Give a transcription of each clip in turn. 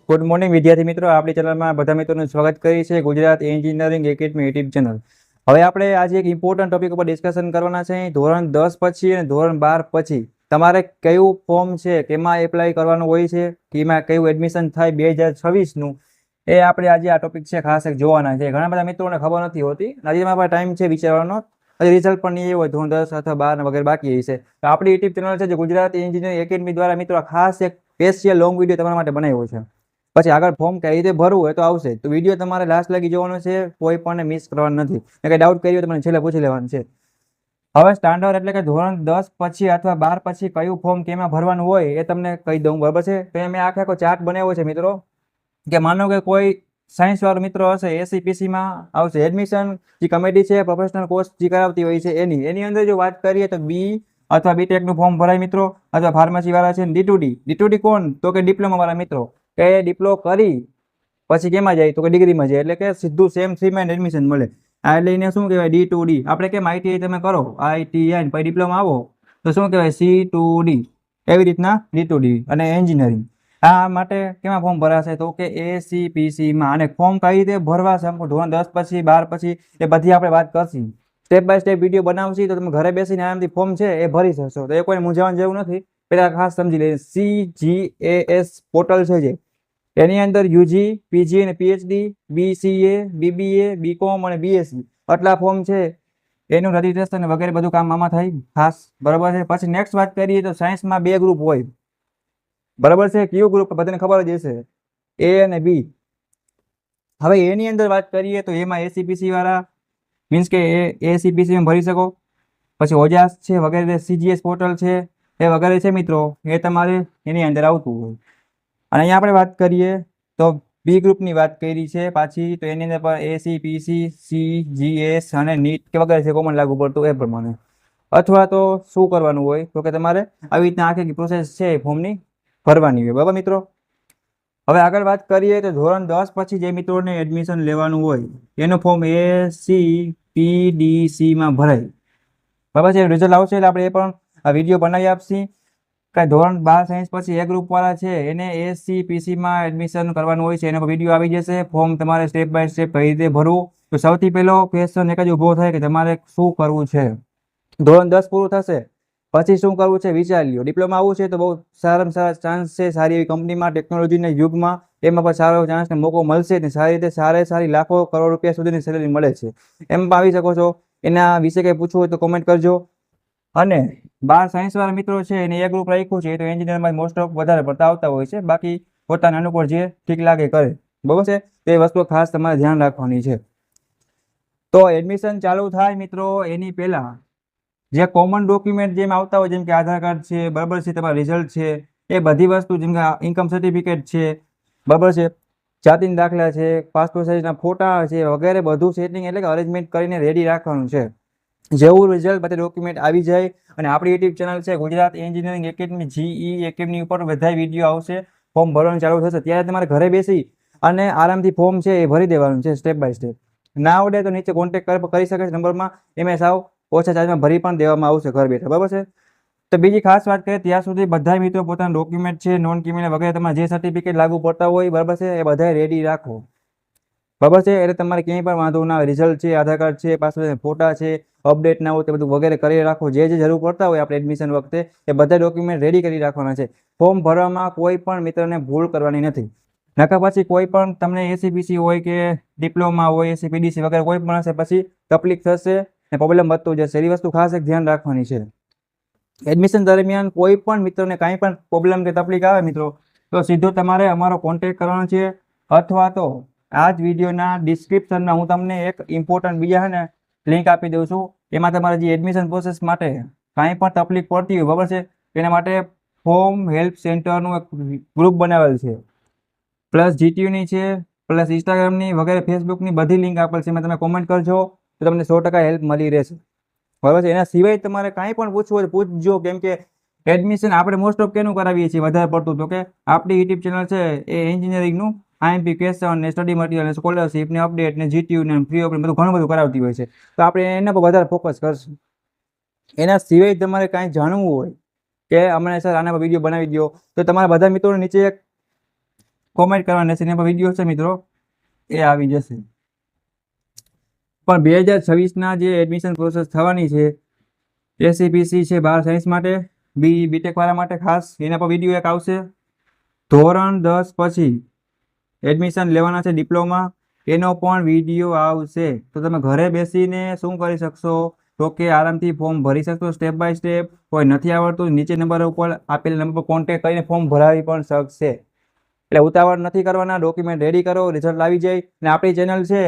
Good morning વિદ્યાર્થી મિત્રો, આપણી ચેનલમાં બધા મિત્રોનું સ્વાગત કરીએ છીએ Gujarat engineering academy YouTube channel. હવે આપણે આજે એક ઇમ્પોર્ટન્ટ ટોપિક ઉપર ડિસ્કશન કરવાના છે। ધોરણ 10 પછી અને ધોરણ 12 પછી તમારે કયું ફોર્મ છે કેમાં એપ્લાય કરવાનું હોય છે, કેમાં કયું એડમિશન થાય 2026નું, એ આપણે આજે આ ટોપિક છે ખાસ એક જોવાના છે। ઘણા બધા મિત્રોને ખબર નથી હોતી, આજે તમારા પાસે ટાઈમ છે વિચારવાનો, હજી રિઝલ્ટ પણ નહીં હોય, ધોરણ 10 અથવા 12 વગેરે બાકી છે। તો આપણી યુટ્યુબ ચેનલ છે જે ગુજરાત એન્જિનિયરિંગ એકેડમી દ્વારા મિત્રો ખાસ એક સ્પેશિયલ લોંગ વિડીયો તમારા માટે બનાવ્યો છે। પછી આગળ ફોર્મ કઈ રીતે ભરવું હોય તો આવશે, તો વિડીયો તમારે લાસ્ટ લગી જોવાનો છે, કોઈ પણ મિસ કરવાનું નથી। કઈ ડાઉટ કરી હોય તો મને છેલ્લે પૂછી લેવાનું છે। હવે સ્ટાન્ડર્ડ એટલે કે ધોરણ 10 પછી અથવા 12 પછી કયું ફોર્મ કેમાં ભરવાનું હોય એ તમને કહી દઉં, બરાબર છે। તો મેં આખો ચાર્ટ બનાવ્યો છે મિત્રો, કે માનો કે કોઈ સાયન્સ વાળો મિત્રો હશે, એસીપીસી માં આવશે એડમિશન, જે કમિટી છે પ્રોફેશનલ કોર્સ જે કરાવતી હોય છે એની અંદર જો વાત કરીએ તો બી અથવા બીટેક નું ફોર્મ ભરાય મિત્રો, અથવા ફાર્મસી વાળા છે ડી2ડી કોણ, તો કે ડિપ્લોમા વાળા મિત્રો કે ડિપ્લો કરી પછી કેમાં જાય તો કે ડિગ્રીમાં જાય, એટલે કે સીધું સેમ થ્રીમાં એડમિશન મળે। આ એટલે એને શું કહેવાય, ડી2ડી। આપણે કેમ આઈટીઆઈ તમે કરો, આઈટીઆઈ પછી ડિપ્લોમા આવો તો શું કહેવાય, સી2ડી, એવી રીતના ડી2ડી અને એન્જિનિયરિંગ। આ માટે કેમાં ફોર્મ ભરાશે તો કે એસીપીસી માં। અને ફોર્મ કઈ રીતે ભરવા છે ધોરણ 10 પછી 12 પછી એ બધી આપણે વાત કરશું, સ્ટેપ બાય સ્ટેપ વિડીયો બનાવશી, તો તમે ઘરે બેસીને આરામથી ફોર્મ છે એ ભરી શકશો। તો એ કોઈ મૂંઝાવણ જેવું નથી, પેલા ખાસ સમજી લઈએ। CGAS પોર્ટલ છે જે, એની અંદર યુજી, પીજી અને પીએચડી, બીસીએ, બીબીએ, બીકોમ અને બીએસસી આટલા ફોર્મ છે, એનું રજીસ્ટ્રેશન વગેરે બધું કામ આમાં થાય ખાસ, બરાબર છે। પછી નેક્સ્ટ વાત કરીએ તો સાયન્સમાં 2 ગ્રુપ હોય, બરાબર છે। કયું ગ્રુપ બધાને ખબર જ હશે, એ અને બી। હવે એની અંદર વાત કરીએ તો એમાં એસીપીસી વાળા મીન્સ કે એસીપીસી માં ભરી શકો, પછી ઓજાસ છે વગેરે, સીજીએસ પોર્ટલ છે એ વગેરે છે મિત્રો, એ તમારે એની અંદર આવતું હોય। અને અહીંયા આપણે વાત કરીએ તો બી ગ્રુપની વાત કરી છે પાછી, તો એની અંદર પણ એસીપીસી, સીજીએસ અને નીટ કે વગેરે છે કોમન લાગુ પડતું એ પ્રમાણે। અથવા તો શું કરવાનું હોય તો કે તમારે આવી રીતના આખી પ્રોસેસ છે ફોર્મની ભરવાની હોય, બરાબર મિત્રો। હવે આગળ વાત કરીએ તો ધોરણ 10 પછી જે મિત્રોને એડમિશન લેવાનું હોય એનું ફોર્મ એસીપીડીસી માં ભરાય, બરાબર છે। રિઝલ્ટ આવશે એટલે આપણે એ પણ આ વિડીયો બનાવી આપશી। કઈ ધોરણ 12 સાયન્સ પછી એ ગ્રુપ વાળા છે એને એસીપીસી માં એડમિશન કરવાનું હોય છે, એનો વિડીયો આવી જશે। ફોર્મ તમારે સ્ટેપ બાય સ્ટેપ કઈ રીતે ભરવું, તો સૌથી પહેલો ક્વેશ્ચન એક જ ઉભો થાય કે તમારે શું કરવું છે। ધોરણ 10 પૂરું થશે પછી શું કરવું છે વિચાર લ્યો। ડિપ્લોમા આવવું છે તો બહુ સારામાં સારા ચાન્સ છે, સારી એવી કંપનીમાં, ટેકનોલોજીના યુગમાં એમાં પણ સારો ચાન્સ ને મોકો મળશે ને, સારી રીતે સારી લાખો કરોડ રૂપિયા સુધીની સેલેરી મળે છે, એમ પણ આવી શકો છો। એના વિશે કંઈ પૂછવું હોય તો કોમેન્ટ કરજો। અને 12 સાયન્સ વાળા મિત્રો છે એને એ ગ્રુપ રાખ્યું છે, તો એન્જિનિયરમાં મોસ્ટ ઓફ વધારે પડતા આવતા હોય છે, બાકી પોતાના અનુકૂળ જે ઠીક લાગે કરે, બરાબર છે। તો એ વસ્તુ ખાસ તમારે ધ્યાન રાખવાની છે। તો એડમિશન ચાલુ થાય મિત્રો એની પહેલા જે કોમન ડોક્યુમેન્ટ જેમ આવતા હોય, જેમ કે આધાર કાર્ડ છે, બરાબર છે, તમારા રિઝલ્ટ છે, એ બધી વસ્તુ, જેમ કે ઇન્કમ સર્ટિફિકેટ છે, બરાબર છે, જાતિના દાખલા છે, પાસપોર્ટ સાઇઝના ફોટા છે વગેરે બધું સેટિંગ એટલે કે અરેન્જમેન્ટ કરીને રેડી રાખવાનું છે। જેવું રિઝલ્ટ બધા ડોક્યુમેન્ટ આવી જાય અને આપણી યુટ્યુબ ચેનલ છે Gujarat engineering academy GE academy ઉપર બધા વિડીયો આવશે, ફોર્મ ભરવાનું ચાલુ થશે, ત્યારે તમારે ઘરે બેસી અને આરામથી ફોર્મ છે એ ભરી દેવાનું છે સ્ટેપ બાય સ્ટેપ। ના આવડે તો નીચે કોન્ટેક્ટ કરી શકે છે નંબરમાં, એમાં સાવ ઓછા ચાર્જમાં ભરી પણ દેવામાં આવશે ઘર બેઠા, બરાબર છે। તો બીજી ખાસ વાત કરીએ ત્યાં સુધી બધા મિત્રો પોતાના ડોક્યુમેન્ટ છે, નોન ક્રિમિનલ વગેરે તમારે જે સર્ટિફિકેટ લાગુ પડતા હોય, બરાબર છે, એ બધા રેડી રાખો, બરાબર છે। એટલે તમારે ક્યાંય પણ વાંધો ના આવે, રિઝલ્ટ છે, આધાર કાર્ડ છે, પાસપોર્ટ ફોટા છે, અપડેટ ના હોય તે બધું વગેરે કરી રાખો। જે જરૂર પડતા હોય આપણે એડમિશન વખતે એ બધા ડોક્યુમેન્ટ રેડી કરી રાખવાના છે। ફોર્મ ભરવામાં કોઈ પણ મિત્રને ભૂલ કરવાની નથી, નકર પછી કોઈ પણ તમને એસીપીસી હોય કે ડિપ્લોમા હોય, એસીપીડીસી વગેરે કોઈ પણ હશે પછી તકલીફ થશે ને પ્રોબ્લેમ વધતો જશે, એ વસ્તુ ખાસ એક ધ્યાન રાખવાની છે। એડમિશન દરમિયાન કોઈ પણ મિત્રને કાંઈ પણ પ્રોબ્લેમ કે તકલીફ આવે મિત્રો, તો સીધો તમારે અમારો કોન્ટેક્ટ કરવાનો છે, અથવા તો આ જ વિડીયોના ડિસ્ક્રિપ્શનમાં હું તમને એક ઇમ્પોર્ટન્ટ બીજા છે ને લિંક આપી દઉં છું, એમાં તમારે જે એડમિશન પ્રોસેસ માટે કાંઈ પણ તકલીફ પડતી હોય, બરાબર છે, એના માટે ફોર્મ હેલ્પ સેન્ટરનું એક ગ્રુપ બનાવેલ છે, પ્લસ જીટીયુની છે, પ્લસ ઇન્સ્ટાગ્રામની વગેરે ફેસબુકની બધી લિંક આપેલ છે, એમાં તમે કોમેન્ટ કરજો તો તમને 100% હેલ્પ મળી રહેશે, બરાબર છે। એના સિવાય તમારે કાંઈ પણ પૂછવું હોય પૂછજો, કેમ કે એડમિશન આપણે મોસ્ટ ઓફ કેનું કરાવીએ છીએ વધારે પડતું, તો કે આપણી યુટ્યુબ ચેનલ છે એ એન્જિનિયરિંગનું આઈએમપી ક્વેશ્ચન ને સ્ટડી મટીરિયલ ને સ્કોલરશીપ ને અપડેટ ને જીટીયુ ને ફ્રી ઓફ બધું ઘણું બધું કરાવતી હોય છે, તો આપણે એના પર વધારે ફોકસ કરશું। એના સિવાય તમારે કાંઈ જાણવું હોય કે અમને સર આના પર વિડીયો બનાવી દો, તો તમારા બધા મિત્રોને નીચે એક કોમેન્ટ કરવાની રહેશે. એના પર વિડીયો છે મિત્રો એ આવી જશે. પણ 2026ના જે એડમિશન પ્રોસેસ થવાની છે એસસીપીસી છે 12 સાયન્સ માટે, બીટેક વાળા માટે ખાસ એના પર વિડીયો એક આવશે. ધોરણ 10 પછી એડમિશન લેવાના છે ડિપ્લોમા, એનો પણ વિડીયો આવશે. તો તમે ઘરે બેસીને શું કરી શકશો તો કે આરામથી ફોર્મ ભરી શકશો સ્ટેપ બાય સ્ટેપ. કોઈ નથી આવડતું નીચે નંબર ઉપર આપેલા નંબર પર કોન્ટેક્ટ કરીને ફોર્મ ભરાવી પણ શકશે. એટલે ઉતાવળ નથી કરવાના, ડોક્યુમેન્ટ રેડી કરો, રિઝલ્ટ આવી જાય. અને આપણી ચેનલ છે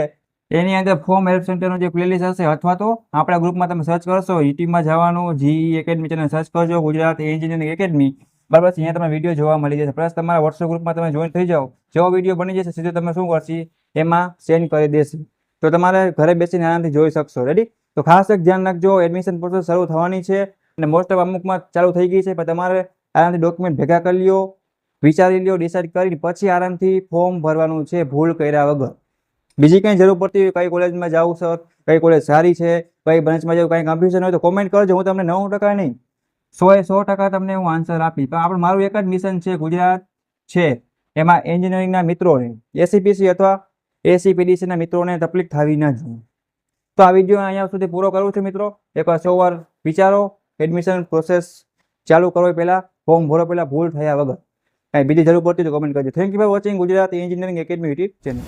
એની અંદર ફોર્મ હેલ્પ સેન્ટરનો જે પ્લેલિસ્ટ હશે અથવા તો આપણા ગ્રુપમાં તમે સર્ચ કરશો, યુટ્યુબમાં જવાનું, જીઈ એકેડમી ચેનલ સર્ચ કરજો, ગુજરાત એન્જિનિયરિંગ એકેડમી, બરાબર છે. અહીંયા તમને વિડીયો જોવા મળી જશે. પ્લસ તમારા વોટ્સએપ ગ્રુપમાં તમે જોઈન થઈ જાઓ, જેવો વિડીયો બની જશે સીધો તમે શું કરશી એમાં સેન્ડ કરી દેશે. તો તમારે ઘરે બેસીને આરામથી જોઈ શકશો. રેડી? તો ખાસ એક ધ્યાન રાખજો, એડમિશન પ્રોસેસ શરૂ થવાની છે અને મોસ્ટ ઓફ અમુકમાં ચાલુ થઈ ગઈ છે, પણ તમારે આરામથી ડોક્યુમેન્ટ ભેગા કરી લ્યો, વિચારી લ્યો, ડિસાઇડ કરીને પછી આરામથી ફોર્મ ભરવાનું છે ભૂલ કર્યા વગર. બીજી કંઈ જરૂર પડતી હોય, કઈ કોલેજમાં જાવું સર, કઈ કોલેજ સારી છે, કઈ બ્રાન્ચમાં જવું, કંઈ કન્ફ્યુઝન હોય તો કોમેન્ટ કરજો. હું તમને 9% નહીં 100% તમને હું આન્સર આપી. પણ આપણે મારું એક જ મિશન છે, ગુજરાત છે એમાં એન્જિનિયરિંગના મિત્રોને એસસીપીસી અથવા એસસીપીડીસીના મિત્રોને તકલીફ થવી ન જોઈએ. તો આ વિડીયો અહીંયા સુધી પૂરો કરું છું મિત્રો. એકવાર 100 વાર વિચારો, એડમિશન પ્રોસેસ ચાલુ કરો પહેલાં, ફોર્મ ભરો પહેલાં, ભૂલ થયા વગર. કાંઈ બીજી જરૂર પડતી તો કોમેન્ટ કરજો. Thank you for watching Gujarat engineering academy YouTube channel.